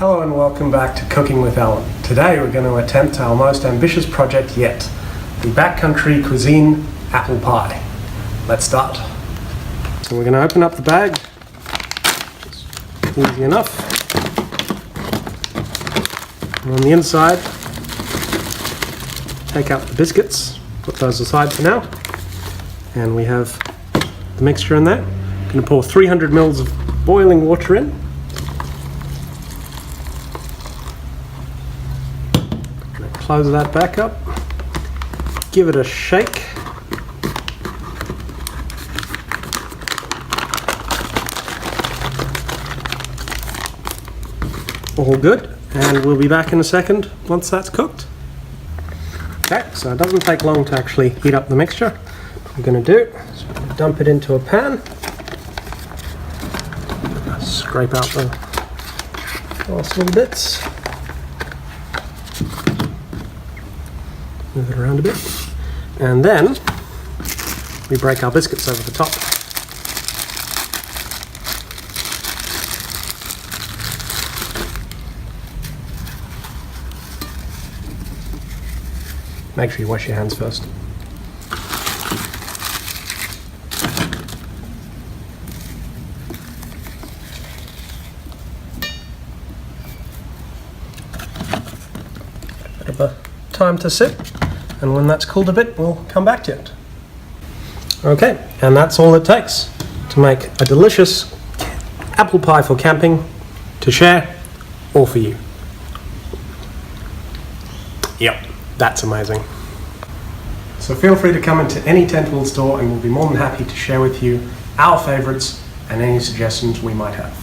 Hello and welcome back to Cooking with Alan. Today we're going to attempt our most ambitious project yet, the backcountry cuisine apple pie. Let's start. So we're going to open up the bag. It's easy enough. And on the inside, take out the biscuits, put those aside for now. And we have the mixture in there. I'm going to pour 300 ml of boiling water in. Close that back up, give it a shake. All good, and we'll be back in a second once that's cooked. Okay, so it doesn't take long to actually heat up the mixture. What we're going to do is dump it into a pan, scrape out the last little bits. Move it around a bit, and then we break our biscuits over the top. Make sure you wash your hands first. Bit of a time to sit. And when that's cooled a bit, we'll come back to it. Okay, and that's all it takes to make a delicious apple pie for camping, to share, or for you. Yep, that's amazing. So feel free to come into any Tentworld store and we'll be more than happy to share with you our favourites and any suggestions we might have.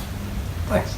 Thanks.